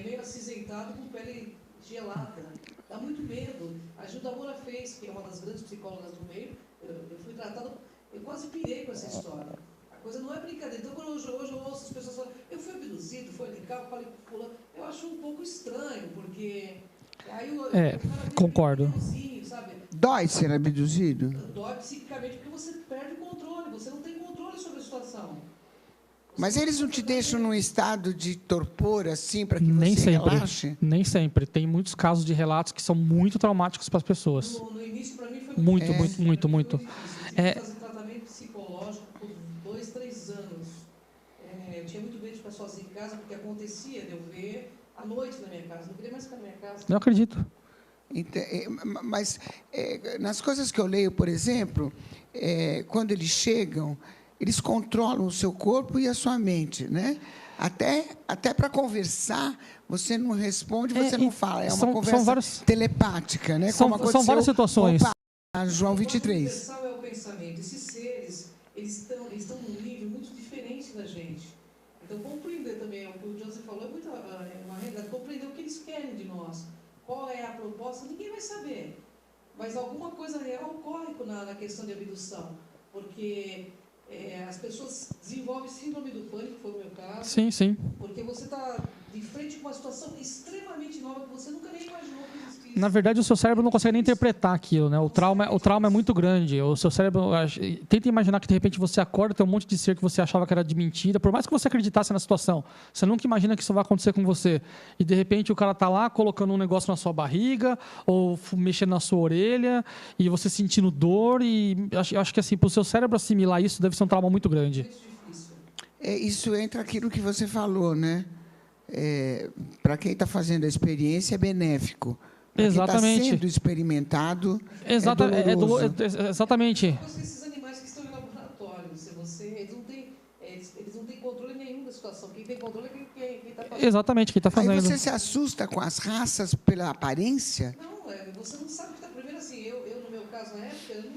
meio acinzentado, com pele gelada. Dá muito medo. A Gilda Moura fez, que é uma das grandes psicólogas do meio, eu fui tratado, eu quase pirei com essa história. A coisa não é brincadeira. Então, quando hoje eu ouço as pessoas falando, eu fui abduzido, foi legal, falei com fulano, eu acho um pouco estranho, porque... Aí concordo. Sabe? Dói ser abduzido? Dói psiquicamente porque você perde o controle, você não tem controle sobre a situação. Mas eles não te deixam num estado de torpor, assim, para que Nem você sempre. relaxe? Nem sempre. Tem muitos casos de relatos que são muito traumáticos para as pessoas. No início, para mim, foi Muito. Eu tive que fazer tratamento psicológico por 2, 3 anos. Eu tinha muito medo de ficar sozinho em casa, porque acontecia de eu ver à noite na minha casa. Não queria mais ficar na minha casa. Não acredito. Mas nas coisas que eu leio, por exemplo, quando eles chegam, eles controlam o seu corpo e a sua mente, né? Até para conversar, você não responde, você não fala. É uma conversa telepática, né? São várias situações. João 23. O universal é o pensamento. Esses seres, eles estão num nível muito diferente da gente. Então, compreender também, o que o Joseph falou, é uma realidade, compreender o que eles querem de nós. Qual é a proposta, ninguém vai saber. Mas alguma coisa real ocorre na questão de abdução. Porque as pessoas desenvolvem síndrome do pânico, foi o meu caso. Sim. Porque você está de frente com uma situação extremamente nova que você nunca nem imaginou que existisse. Na verdade, o seu cérebro não consegue nem interpretar aquilo, né? O trauma é muito grande. O seu cérebro... Tenta imaginar que, de repente, você acorda e tem um monte de ser que você achava que era de mentira. Por mais que você acreditasse na situação, você nunca imagina que isso vai acontecer com você. E, de repente, o cara está lá colocando um negócio na sua barriga ou mexendo na sua orelha e você sentindo dor. E eu acho que, assim, para o seu cérebro assimilar isso, deve ser um trauma muito grande. Muito difícil. Isso entra aquilo que você falou, né? Para quem está fazendo a experiência, é benéfico. Exatamente. Quem está sendo experimentado é doloroso. Exatamente. Esses animais que estão em laboratório, eles não têm controle nenhum da situação. Quem tem controle é quem está fazendo. Exatamente, quem está fazendo. Aí você se assusta com as raças pela aparência? Não, você não sabe o que está. Primeiro, assim, eu, no meu caso, na época, eu não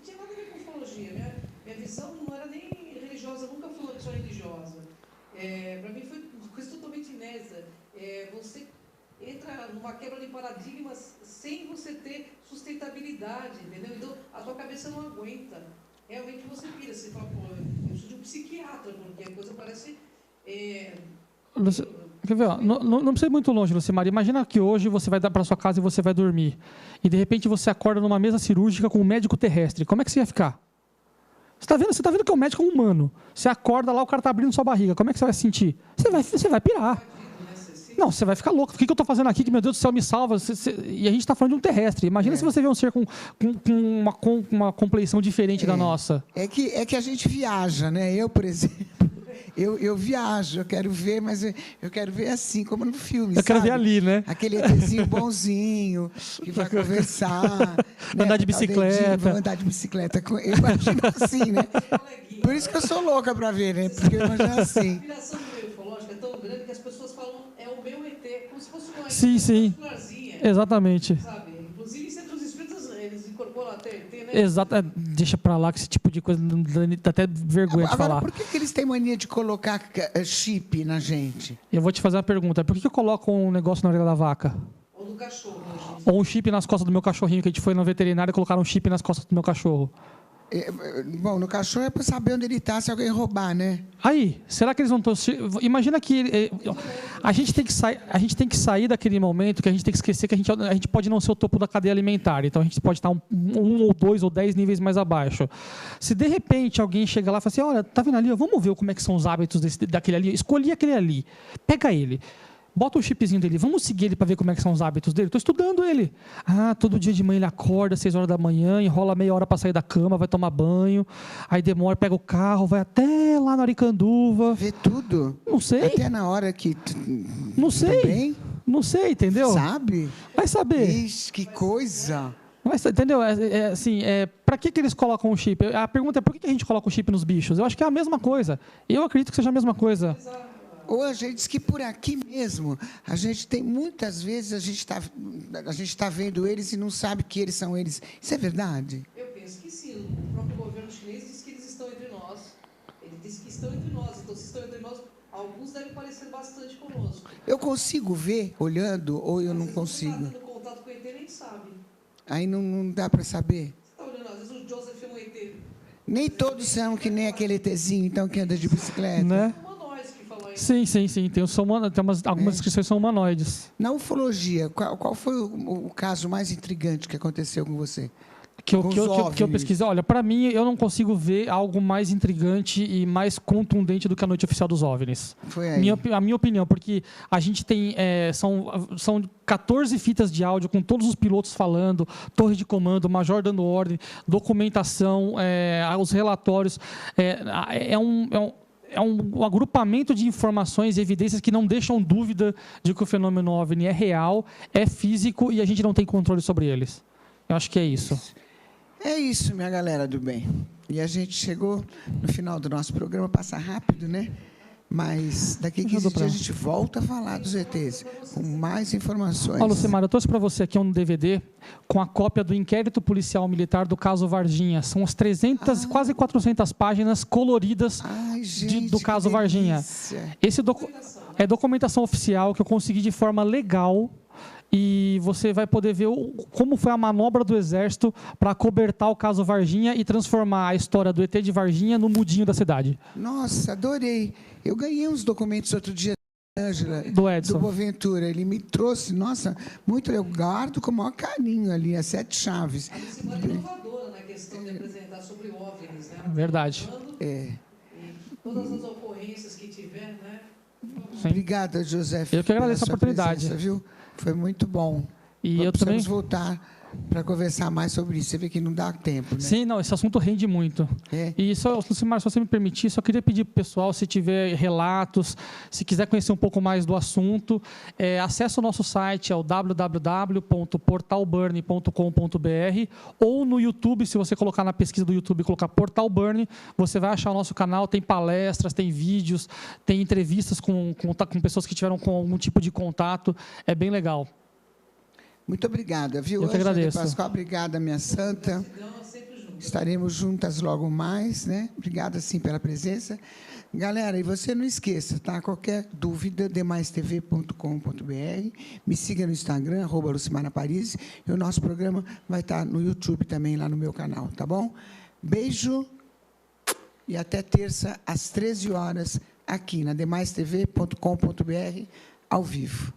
tinha nada a ver com ufologia. Minha visão não era nem religiosa, eu nunca fui uma pessoa religiosa. Para mim foi uma coisa totalmente inédita. Você entra numa quebra de paradigmas sem você ter sustentabilidade, entendeu? Então, a tua cabeça não aguenta. Realmente você pira, você fala, pô, eu preciso de um psiquiatra, porque a coisa parece... Quer ver? Ó, não precisa ir muito longe, Lucimar. Imagina que hoje você vai dar para sua casa e você vai dormir. E, de repente, você acorda numa mesa cirúrgica com um médico terrestre. Como é que você ia ficar? Você tá vendo que é um médico humano. Você acorda lá, o cara está abrindo sua barriga. Como é que você vai se sentir? Você vai pirar. Não, você vai ficar louco. O que eu estou fazendo aqui? Que, meu Deus do céu, me salva. E a gente está falando de um terrestre. Imagina se você vê um ser com uma compleição diferente da nossa. É que a gente viaja, né? Eu, por exemplo, eu viajo. Eu quero ver, mas eu quero ver assim, como no filme, Eu quero ver ali, né? Aquele ETzinho bonzinho, que vai conversar. Andar de bicicleta. Vou andar de bicicleta. Eu imagino assim, né? Por isso que eu sou louca para ver, né? Porque eu imagino assim. A inspiração do meio ufológico é tão grande que as pessoas falam, é o meu ET, como se fosse uma Sim. particularzinha. Exatamente. Sabe? Inclusive, Centro dos Espíritos, eles incorporam até ET, né? Exato. Deixa pra lá que esse tipo de coisa dá até vergonha de falar. Agora, por que eles têm mania de colocar chip na gente? Eu vou te fazer uma pergunta. Por que eu coloco um negócio na orelha da vaca? Ou do cachorro, né, gente? Ou um chip nas costas do meu cachorrinho, que a gente foi na veterinária e colocaram um chip nas costas do meu cachorro? Bom, no cachorro é para saber onde ele está, se alguém roubar, né? Aí, será que eles não estão... Imagina que a gente tem que sair daquele momento que a gente tem que esquecer que a gente pode não ser o topo da cadeia alimentar. Então, a gente pode estar um ou 2 ou 10 níveis mais abaixo. Se, de repente, alguém chega lá e fala assim, olha, tá vendo ali? Vamos ver como é que são os hábitos daquele ali. Escolhi aquele ali. Pega ele. Bota o chipzinho dele, vamos seguir ele para ver como é que são os hábitos dele. Estou estudando ele. Todo dia de manhã ele acorda às 6 horas da manhã, enrola meia hora para sair da cama, vai tomar banho, aí demora, pega o carro, vai até lá na Aricanduva. Vê tudo? Não sei. Até na hora que... Não sei. Também? Não sei, entendeu? Sabe? Vai saber. Ixi, que coisa. Entendeu? Para que eles colocam um chip? A pergunta é por que a gente coloca o chip nos bichos? Eu acho que é a mesma coisa. Eu acredito que seja a mesma coisa. Ou a gente diz que por aqui mesmo, a gente tem, muitas vezes, a gente está vendo eles e não sabe que eles são eles. Isso é verdade? Eu penso que sim. O próprio governo chinês diz que eles estão entre nós. Ele diz que estão entre nós. Então, se estão entre nós, alguns devem parecer bastante conosco. Eu consigo ver olhando ou eu não consigo? Você está tendo contato com o ET, nem sabe. Aí não dá para saber. Você está olhando, às vezes o Joseph é um ET. Nem todos são que nem aquele ETzinho, então, que anda de bicicleta. Né? São humanoides que falam isso. Sim. Tem algumas descrições são humanoides. Na ufologia, qual foi o caso mais intrigante que aconteceu com você? Que Com os eu OVNIs. pesquisei. Olha, para mim, eu não consigo ver algo mais intrigante e mais contundente do que a Noite Oficial dos OVNIs. Foi aí. A minha opinião, porque a gente tem... são 14 fitas de áudio com todos os pilotos falando, torre de comando, major dando ordem, documentação, os relatórios. É um agrupamento de informações e evidências que não deixam dúvida de que o fenômeno OVNI é real, é físico e a gente não tem controle sobre eles. Eu acho que é isso. É isso, minha galera do bem. E a gente chegou no final do nosso programa, passa rápido, né? Mas daqui a 15 dias a gente volta a falar dos ETs, com mais informações. Paulo Lucimar, eu trouxe para você aqui um DVD com a cópia do inquérito policial militar do caso Varginha. São as 300, quase 400 páginas coloridas do caso Varginha. É documentação oficial que eu consegui de forma legal. E você vai poder ver como foi a manobra do Exército para acobertar o caso Varginha e transformar a história do ET de Varginha no mudinho da cidade. Nossa, adorei. Eu ganhei uns documentos outro dia da Ângela, Do Edson. do Boaventura. Ele me trouxe, nossa, muito legal. Eu guardo com o maior carinho ali, as 7 chaves. A Lucimar é inovadora na questão de apresentar sobre OVNIs, né? Verdade. É. E todas as ocorrências que tiver, né? Sim. Obrigada, José. Eu que agradeço a pela sua oportunidade. presença, viu? Foi muito bom. E eu também. Precisamos voltar para conversar mais sobre isso. Você vê que não dá tempo, né? Sim, não, esse assunto rende muito. É. E só, Lucimar, se você me permitir, só queria pedir para o pessoal, se tiver relatos, se quiser conhecer um pouco mais do assunto, acesse o nosso site, é o www.portalburn.com.br, ou no YouTube, se você colocar na pesquisa do YouTube, colocar Portal Burn, você vai achar o nosso canal, tem palestras, tem vídeos, tem entrevistas com pessoas que tiveram com algum tipo de contato, é bem legal. Muito obrigada, viu? Eu que Ângela de agradeço. Pascoal, obrigada, minha santa. Estaremos juntas logo mais, né? Obrigada, sim, pela presença. Galera, e você não esqueça, tá? Qualquer dúvida, demaistv.com.br. Me siga no Instagram, @LucimarnaParis. E o nosso programa vai estar no YouTube também, lá no meu canal, tá bom? Beijo e até terça, às 13 horas, aqui na demaistv.com.br, ao vivo.